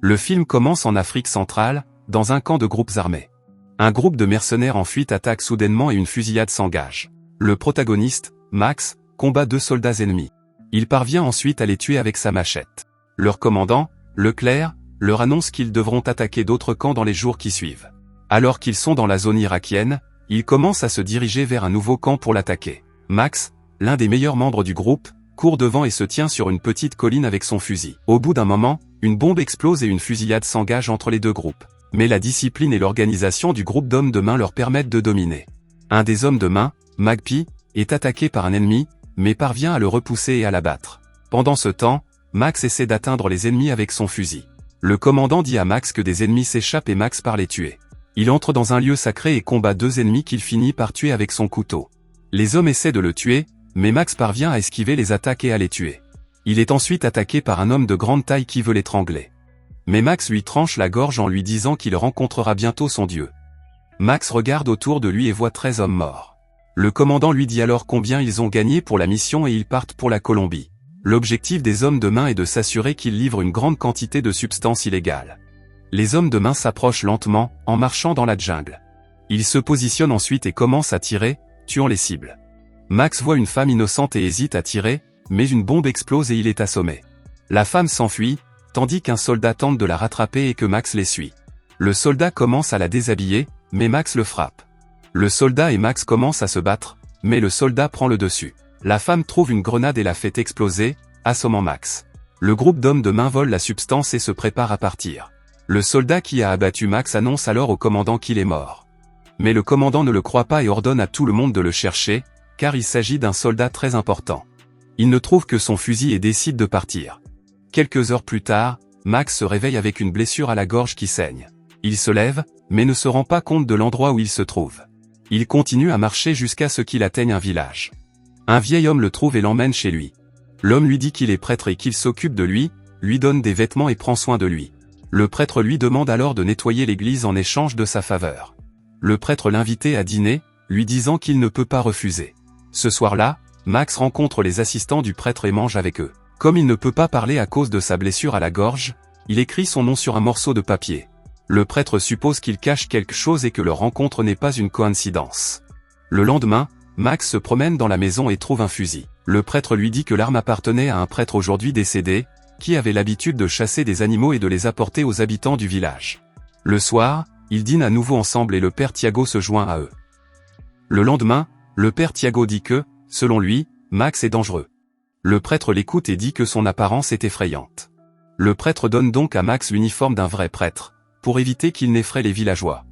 Le film commence en Afrique centrale, dans un camp de groupes armés. Un groupe de mercenaires en fuite attaque soudainement et une fusillade s'engage. Le protagoniste, Max, combat 2 soldats ennemis. Il parvient ensuite à les tuer avec sa machette. Leur commandant, Leclerc, leur annonce qu'ils devront attaquer d'autres camps dans les jours qui suivent. Alors qu'ils sont dans la zone irakienne, ils commencent à se diriger vers un nouveau camp pour l'attaquer. Max, l'un des meilleurs membres du groupe, court devant et se tient sur une petite colline avec son fusil. Au bout d'un moment, une bombe explose et une fusillade s'engage entre les deux groupes. Mais la discipline et l'organisation du groupe d'hommes de main leur permettent de dominer. Un des hommes de main, Magpie, est attaqué par un ennemi, mais parvient à le repousser et à l'abattre. Pendant ce temps, Max essaie d'atteindre les ennemis avec son fusil. Le commandant dit à Max que des ennemis s'échappent et Max part les tuer. Il entre dans un lieu sacré et combat 2 ennemis qu'il finit par tuer avec son couteau. Les hommes essaient de le tuer, mais Max parvient à esquiver les attaques et à les tuer. Il est ensuite attaqué par un homme de grande taille qui veut l'étrangler. Mais Max lui tranche la gorge en lui disant qu'il rencontrera bientôt son dieu. Max regarde autour de lui et voit 13 hommes morts. Le commandant lui dit alors combien ils ont gagné pour la mission et ils partent pour la Colombie. L'objectif des hommes de main est de s'assurer qu'ils livrent une grande quantité de substances illégales. Les hommes de main s'approchent lentement, en marchant dans la jungle. Ils se positionnent ensuite et commencent à tirer, tuant les cibles. Max voit une femme innocente et hésite à tirer, mais une bombe explose et il est assommé. La femme s'enfuit, tandis qu'un soldat tente de la rattraper et que Max les suit. Le soldat commence à la déshabiller, mais Max le frappe. Le soldat et Max commencent à se battre, mais le soldat prend le dessus. La femme trouve une grenade et la fait exploser, assommant Max. Le groupe d'hommes de main vole la substance et se prépare à partir. Le soldat qui a abattu Max annonce alors au commandant qu'il est mort. Mais le commandant ne le croit pas et ordonne à tout le monde de le chercher, car il s'agit d'un soldat très important. Il ne trouve que son fusil et décide de partir. Quelques heures plus tard, Max se réveille avec une blessure à la gorge qui saigne. Il se lève, mais ne se rend pas compte de l'endroit où il se trouve. Il continue à marcher jusqu'à ce qu'il atteigne un village. Un vieil homme le trouve et l'emmène chez lui. L'homme lui dit qu'il est prêtre et qu'il s'occupe de lui donne des vêtements et prend soin de lui. Le prêtre lui demande alors de nettoyer l'église en échange de sa faveur. Le prêtre l'invitait à dîner, lui disant qu'il ne peut pas refuser. Ce soir-là, Max rencontre les assistants du prêtre et mange avec eux. Comme il ne peut pas parler à cause de sa blessure à la gorge, il écrit son nom sur un morceau de papier. Le prêtre suppose qu'il cache quelque chose et que leur rencontre n'est pas une coïncidence. Le lendemain, Max se promène dans la maison et trouve un fusil. Le prêtre lui dit que l'arme appartenait à un prêtre aujourd'hui décédé, qui avait l'habitude de chasser des animaux et de les apporter aux habitants du village. Le soir, ils dînent à nouveau ensemble et le père Thiago se joint à eux. Le lendemain, le père Thiago dit que, selon lui, Max est dangereux. Le prêtre l'écoute et dit que son apparence est effrayante. Le prêtre donne donc à Max l'uniforme d'un vrai prêtre, pour éviter qu'il n'effraie les villageois.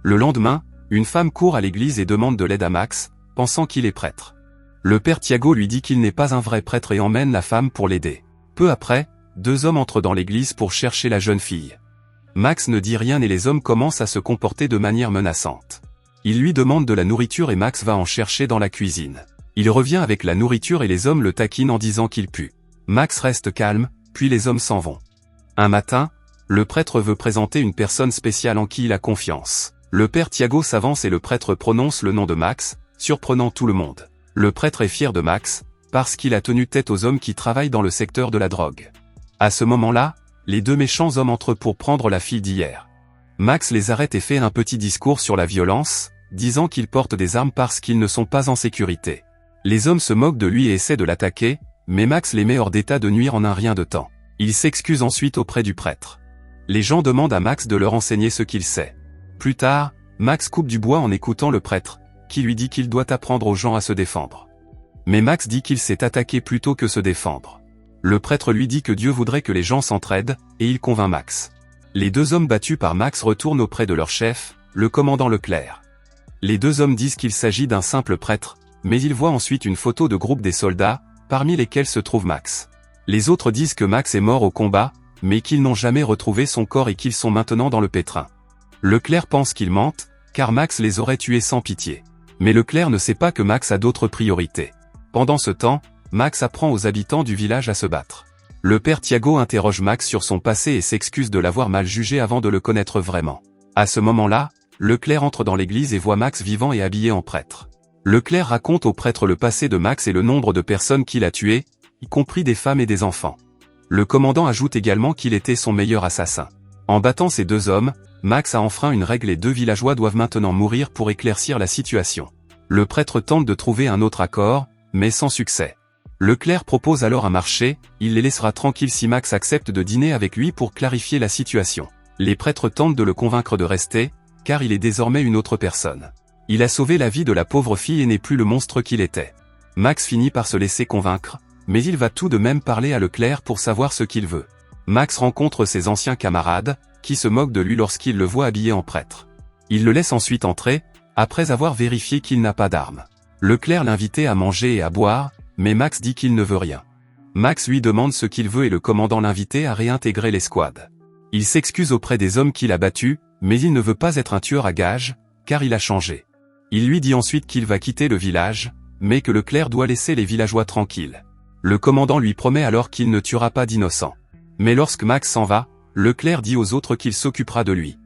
Le lendemain, une femme court à l'église et demande de l'aide à Max, pensant qu'il est prêtre. Le père Thiago lui dit qu'il n'est pas un vrai prêtre et emmène la femme pour l'aider. Peu après, 2 hommes entrent dans l'église pour chercher la jeune fille. Max ne dit rien et les hommes commencent à se comporter de manière menaçante. Ils lui demandent de la nourriture et Max va en chercher dans la cuisine. Il revient avec la nourriture et les hommes le taquinent en disant qu'il pue. Max reste calme, puis les hommes s'en vont. Un matin, le prêtre veut présenter une personne spéciale en qui il a confiance. Le père Thiago s'avance et le prêtre prononce le nom de Max, surprenant tout le monde. Le prêtre est fier de Max, parce qu'il a tenu tête aux hommes qui travaillent dans le secteur de la drogue. À ce moment-là, les 2 méchants hommes entrent pour prendre la fille d'hier. Max les arrête et fait un petit discours sur la violence, disant qu'ils portent des armes parce qu'ils ne sont pas en sécurité. Les hommes se moquent de lui et essaient de l'attaquer, mais Max les met hors d'état de nuire en un rien de temps. Il s'excuse ensuite auprès du prêtre. Les gens demandent à Max de leur enseigner ce qu'il sait. Plus tard, Max coupe du bois en écoutant le prêtre, qui lui dit qu'il doit apprendre aux gens à se défendre. Mais Max dit qu'il sait attaquer plutôt que se défendre. Le prêtre lui dit que Dieu voudrait que les gens s'entraident, et il convainc Max. Les 2 hommes battus par Max retournent auprès de leur chef, le commandant Leclerc. Les 2 hommes disent qu'il s'agit d'un simple prêtre, mais ils voient ensuite une photo de groupe des soldats, parmi lesquels se trouve Max. Les autres disent que Max est mort au combat, mais qu'ils n'ont jamais retrouvé son corps et qu'ils sont maintenant dans le pétrin. Leclerc pense qu'ils mentent, car Max les aurait tués sans pitié. Mais Leclerc ne sait pas que Max a d'autres priorités. Pendant ce temps, Max apprend aux habitants du village à se battre. Le père Thiago interroge Max sur son passé et s'excuse de l'avoir mal jugé avant de le connaître vraiment. À ce moment-là, Leclerc entre dans l'église et voit Max vivant et habillé en prêtre. Leclerc raconte au prêtre le passé de Max et le nombre de personnes qu'il a tuées, y compris des femmes et des enfants. Le commandant ajoute également qu'il était son meilleur assassin. En battant ces deux hommes, Max a enfreint une règle et deux villageois doivent maintenant mourir pour éclaircir la situation. Le prêtre tente de trouver un autre accord, mais sans succès. Le clerc propose alors un marché, il les laissera tranquilles si Max accepte de dîner avec lui pour clarifier la situation. Les prêtres tentent de le convaincre de rester, car il est désormais une autre personne. Il a sauvé la vie de la pauvre fille et n'est plus le monstre qu'il était. Max finit par se laisser convaincre, mais il va tout de même parler à Leclerc pour savoir ce qu'il veut. Max rencontre ses anciens camarades, qui se moquent de lui lorsqu'il le voit habillé en prêtre. Il le laisse ensuite entrer, après avoir vérifié qu'il n'a pas d'armes. Leclerc l'invitait à manger et à boire, mais Max dit qu'il ne veut rien. Max lui demande ce qu'il veut et le commandant l'invitait à réintégrer l'escouade. Il s'excuse auprès des hommes qu'il a battus, mais il ne veut pas être un tueur à gages, car il a changé. Il lui dit ensuite qu'il va quitter le village, mais que Leclerc doit laisser les villageois tranquilles. Le commandant lui promet alors qu'il ne tuera pas d'innocents. Mais lorsque Max s'en va, Leclerc dit aux autres qu'il s'occupera de lui.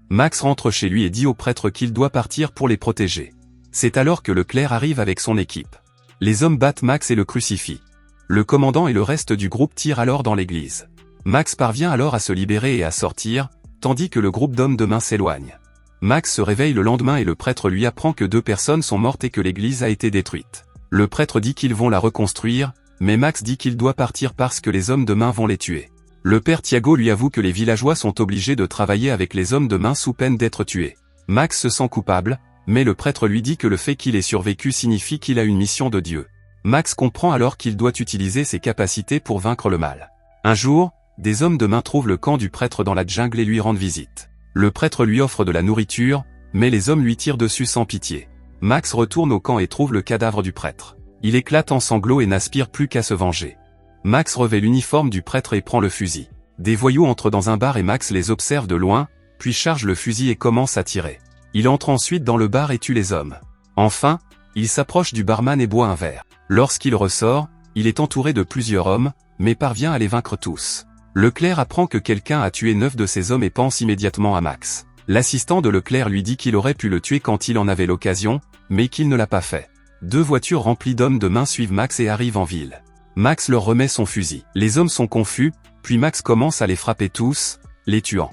Max rentre chez lui et dit au prêtre qu'il doit partir pour les protéger. C'est alors que Leclerc arrive avec son équipe. Les hommes battent Max et le crucifient. Le commandant et le reste du groupe tirent alors dans l'église. Max parvient alors à se libérer et à sortir, tandis que le groupe d'hommes de main s'éloigne. Max se réveille le lendemain et le prêtre lui apprend que 2 personnes sont mortes et que l'église a été détruite. Le prêtre dit qu'ils vont la reconstruire, mais Max dit qu'il doit partir parce que les hommes de main vont les tuer. Le père Thiago lui avoue que les villageois sont obligés de travailler avec les hommes de main sous peine d'être tués. Max se sent coupable, mais le prêtre lui dit que le fait qu'il ait survécu signifie qu'il a une mission de Dieu. Max comprend alors qu'il doit utiliser ses capacités pour vaincre le mal. Un jour, des hommes de main trouvent le camp du prêtre dans la jungle et lui rendent visite. Le prêtre lui offre de la nourriture, mais les hommes lui tirent dessus sans pitié. Max retourne au camp et trouve le cadavre du prêtre. Il éclate en sanglots et n'aspire plus qu'à se venger. Max revêt l'uniforme du prêtre et prend le fusil. Des voyous entrent dans un bar et Max les observe de loin, puis charge le fusil et commence à tirer. Il entre ensuite dans le bar et tue les hommes. Enfin, il s'approche du barman et boit un verre. Lorsqu'il ressort, il est entouré de plusieurs hommes, mais parvient à les vaincre tous. Leclerc apprend que quelqu'un a tué 9 de ces hommes et pense immédiatement à Max. L'assistant de Leclerc lui dit qu'il aurait pu le tuer quand il en avait l'occasion, mais qu'il ne l'a pas fait. 2 voitures remplies d'hommes de main suivent Max et arrivent en ville. Max leur remet son fusil. Les hommes sont confus, puis Max commence à les frapper tous, les tuant.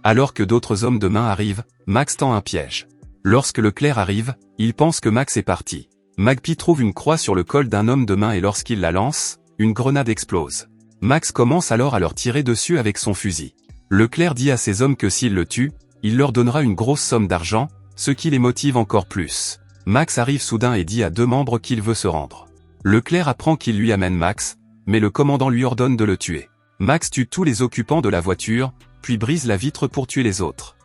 Alors que d'autres hommes de main arrivent, Max tend un piège. Lorsque Leclerc arrive, il pense que Max est parti. Magpie trouve une croix sur le col d'un homme de main et lorsqu'il la lance, une grenade explose. Max commence alors à leur tirer dessus avec son fusil. Leclerc dit à ses hommes que s'il le tue, il leur donnera une grosse somme d'argent, ce qui les motive encore plus. Max arrive soudain et dit à 2 membres qu'il veut se rendre. Leclerc apprend qu'il lui amène Max, mais le commandant lui ordonne de le tuer. Max tue tous les occupants de la voiture, puis brise la vitre pour tuer les autres.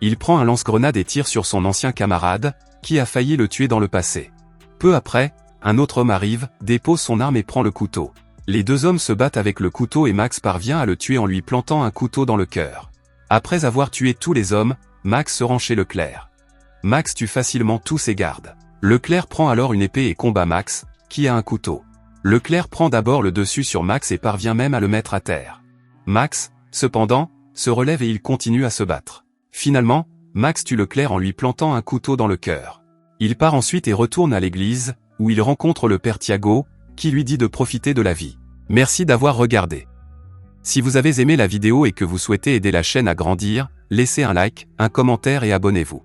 Il prend un lance-grenade et tire sur son ancien camarade, qui a failli le tuer dans le passé. Peu après, un autre homme arrive, dépose son arme et prend le couteau. Les 2 hommes se battent avec le couteau et Max parvient à le tuer en lui plantant un couteau dans le cœur. Après avoir tué tous les hommes, Max se rend chez Leclerc. Max tue facilement tous ses gardes. Leclerc prend alors une épée et combat Max, qui a un couteau. Leclerc prend d'abord le dessus sur Max et parvient même à le mettre à terre. Max, cependant, se relève et il continue à se battre. Finalement, Max tue Leclerc en lui plantant un couteau dans le cœur. Il part ensuite et retourne à l'église, où il rencontre le père Thiago, qui lui dit de profiter de la vie. Merci d'avoir regardé. Si vous avez aimé la vidéo et que vous souhaitez aider la chaîne à grandir, laissez un like, un commentaire et abonnez-vous.